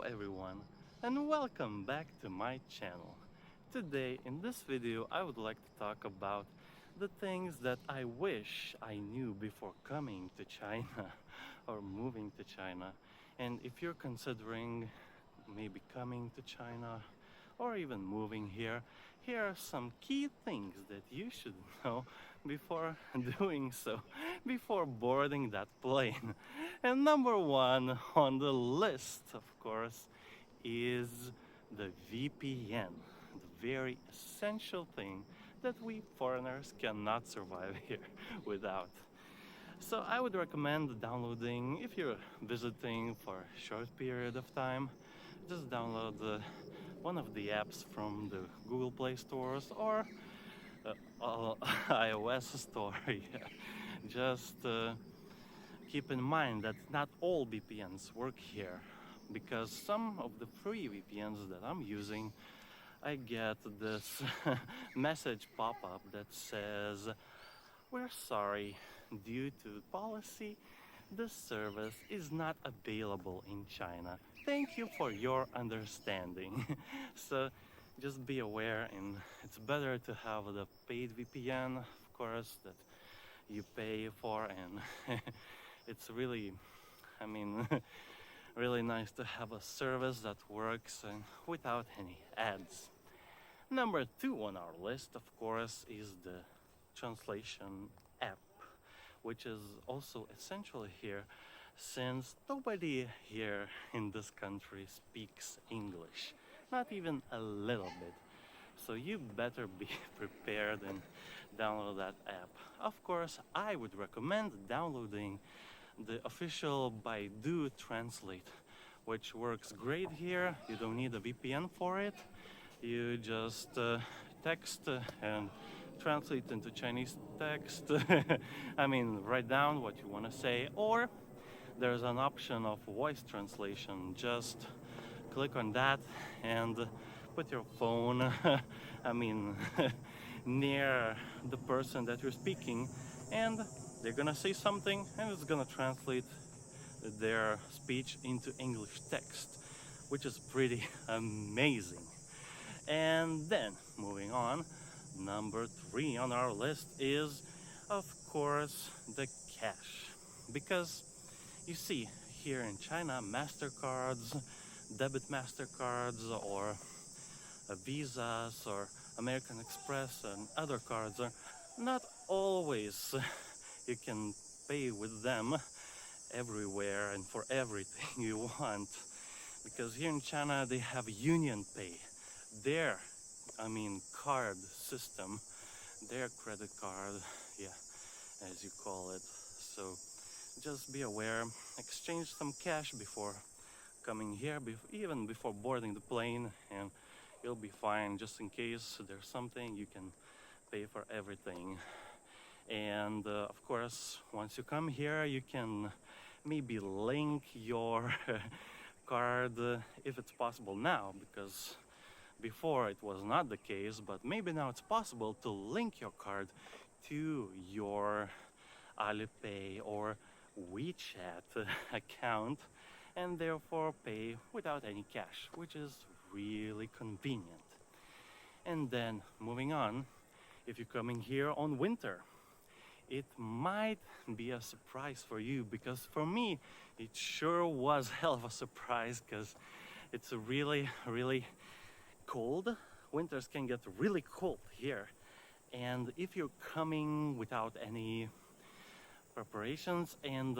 everyone, and welcome back to my channel. Today in this video I would like to talk about the things that I wish I knew before coming to China or moving to China. And if you're considering maybe coming to China or even moving here, here are some key things that you should know before doing so, before boarding that plane. And number one on the list, of course, is the VPN, the very essential thing that we foreigners cannot survive here without. So I would recommend downloading, if you're visiting for a short period of time, just download one of the apps from the Google Play stores or iOS store. Yeah. Just keep in mind that not all VPNs work here, because some of the free VPNs that I'm using, I get this message pop-up that says, "We're sorry, due to policy, this service is not available in China. Thank you for your understanding." So just be aware, and it's better to have the paid VPN, of course, that you pay for, and it's really, I mean, really nice to have a service that works and without any ads. Number two on our list, of course, is the translation app, which is also essential here since nobody here in this country speaks English, not even a little bit. So you better be prepared and download that app. Of course, I would recommend downloading the official Baidu Translate, which works great here. You don't need a VPN for it. You just text and translate into Chinese text. I mean, write down what you want to say, or there's an option of voice translation. Just click on that and put your phone, I mean, near the person that you're speaking, and they're gonna say something and it's gonna translate their speech into English text, which is pretty amazing. And then moving on, number three on our list is, of course, the cash. Because you see, here in China, MasterCards, debit MasterCards, or Visas, or American Express, and other cards are not always you can pay with them everywhere and for everything you want. Because here in China, they have Union Pay, their, I mean, card system, their credit card, yeah, as you call it. So just be aware, exchange some cash before coming here, even before boarding the plane, and you'll be fine. Just in case there's something, you can pay for everything. And of course, once you come here, you can maybe link your card, if it's possible now, because before it was not the case, but maybe now it's possible to link your card to your Alipay or WeChat account, and therefore pay without any cash, which is really convenient. And then moving on, if you're coming here on winter, it might be a surprise for you, because for me it sure was hell of a surprise, because it's really cold. Winters can get really cold here, and if you're coming without any preparations and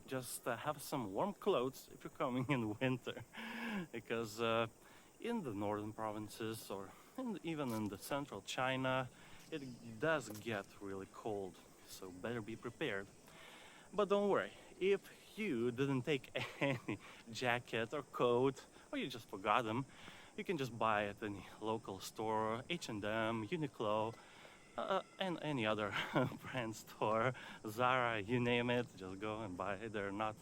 just have some warm clothes if you're coming in winter, because in the northern provinces, or even in the central China, it does get really cold, so better be prepared. But don't worry, if you didn't take any jacket or coat, or you just forgot them, you can just buy at any local store, H&M, Uniqlo, and any other brand store, Zara, you name it, just go and buy it. They're not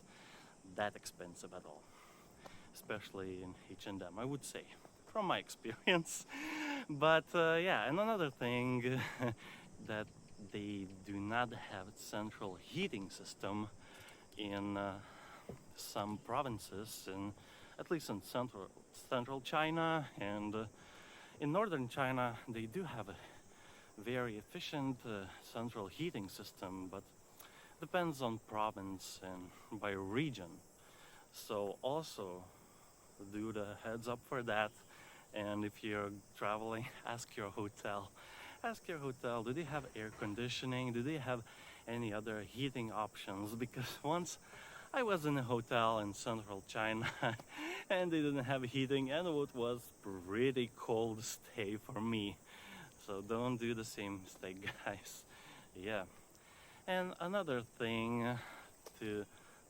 that expensive at all, especially in H&M, I would say, from my experience. But yeah, and another thing that they do not have central heating system in some provinces in, at least in central China and in northern China, they do have a very efficient central heating system, but depends on province and by region. So also do the heads up for that. And if you're traveling, ask your hotel. Ask your hotel, do they have air conditioning? Do they have any other heating options? Because once I was in a hotel in central China and they didn't have heating, and it was pretty cold stay for me. So don't do the same mistake, guys. Yeah. And another thing to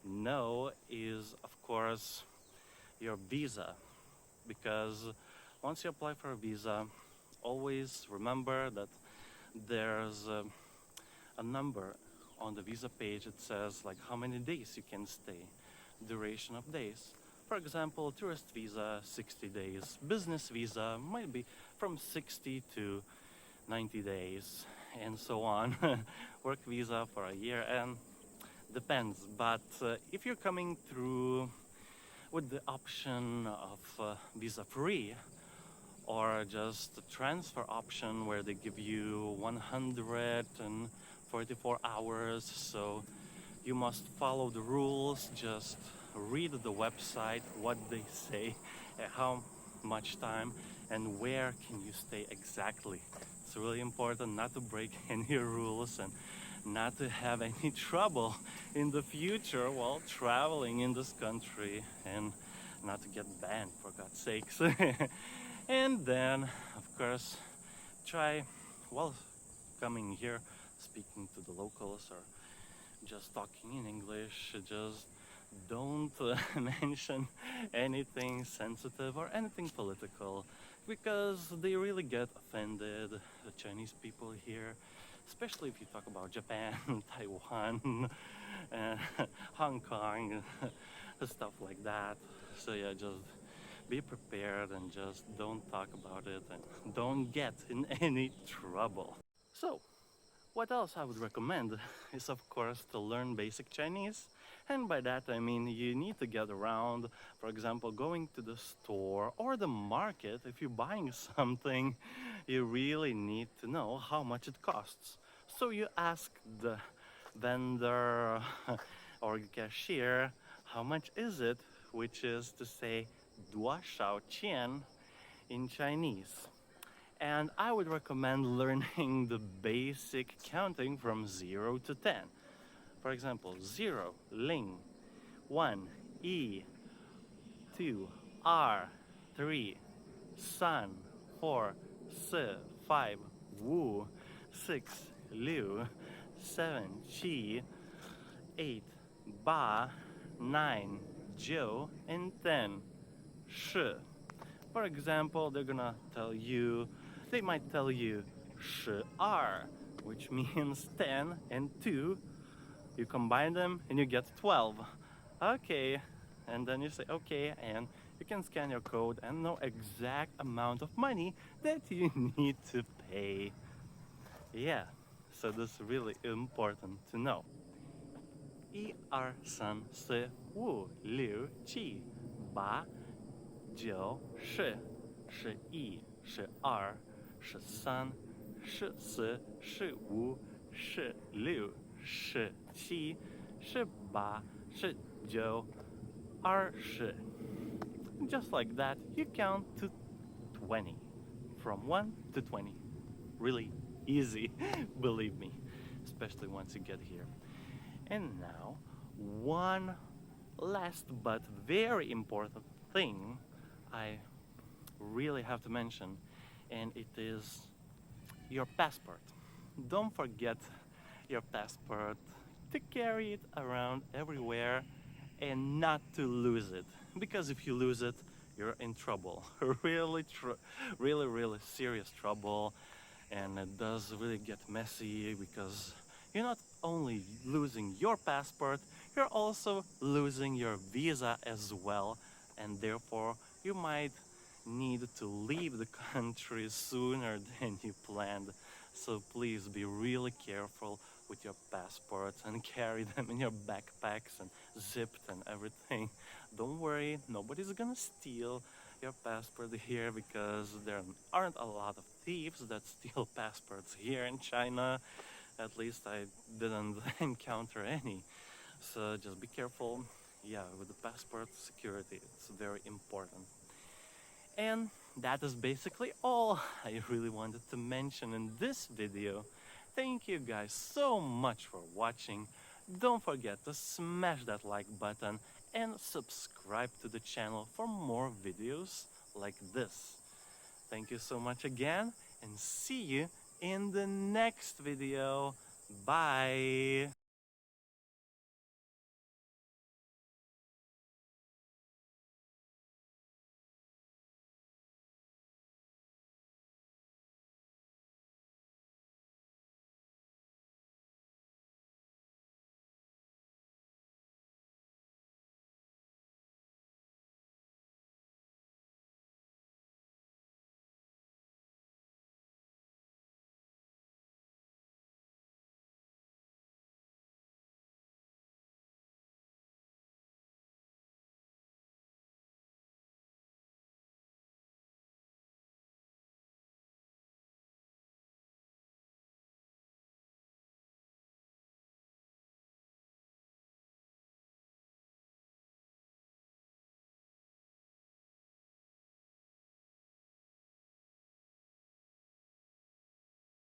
know is, of course, your visa. Because once you apply for a visa, always remember that there's a number on the visa page. It says like how many days you can stay, duration of days. For example, tourist visa 60 days, business visa might be from 60 to 90 days, and so on. Work visa for a year, and depends. But if you're coming through with the option of visa free, or just the transfer option where they give you 144 hours, so you must follow the rules, just read the website, what they say, how much time and where can you stay exactly. It's really important not to break any rules and not to have any trouble in the future while traveling in this country, and not to get banned, for God's sakes. And then, of course, try, while coming here, speaking to the locals or just talking in English, just don't mention anything sensitive or anything political, because they really get offended, the Chinese people here, especially if you talk about Japan, Taiwan, uh, Hong Kong, stuff like that. So yeah, just be prepared and just don't talk about it and don't get in any trouble. So, what else I would recommend is, of course, to learn basic Chinese. And by that I mean you need to get around, for example, going to the store or the market. If you're buying something, you really need to know how much it costs. So you ask the vendor or cashier, how much is it? Which is to say, 多少钱 in Chinese. And I would recommend learning the basic counting from 0 to 10. For example, 0, Ling, 1, Yi, 2, R, 3, San, 4, Si, 5, Wu, 6, Liu, 7, Qi, 8, Ba, 9, Jiu, and 10, Shi. For example, they're gonna tell you, they might tell you 12, which means 10 and 2. You combine them and you get 12. Okay, and then you say okay, and you can scan your code and know exact amount of money that you need to pay. Yeah, so this is really important to know. 1、2、3、4、5、6、7、8、9、10、11、12、13、14、15、16、17、18、19、20. Just like that, you count to 20. From 1 to 20. Really easy, believe me, especially once you get here. And now, one last but very important thing I really have to mention, and it is your passport. Don't forget your passport, to carry it around everywhere and not to lose it, because if you lose it, you're in trouble. Really serious trouble. And it does really get messy, because you're not only losing your passport, you're also losing your visa as well, and therefore you might need to leave the country sooner than you planned. So please be really careful with your passports and carry them in your backpacks and zipped and everything. Don't worry, nobody's gonna steal your passport here because there aren't a lot of thieves that steal passports here in China. At least I didn't encounter any. So just be careful. Yeah, with the passport security, it's very important. And that is basically all I really wanted to mention in this video. Thank you guys so much for watching. Don't forget to smash that like button and subscribe to the channel for more videos like this. Thank you so much again and see you in the next video. Bye!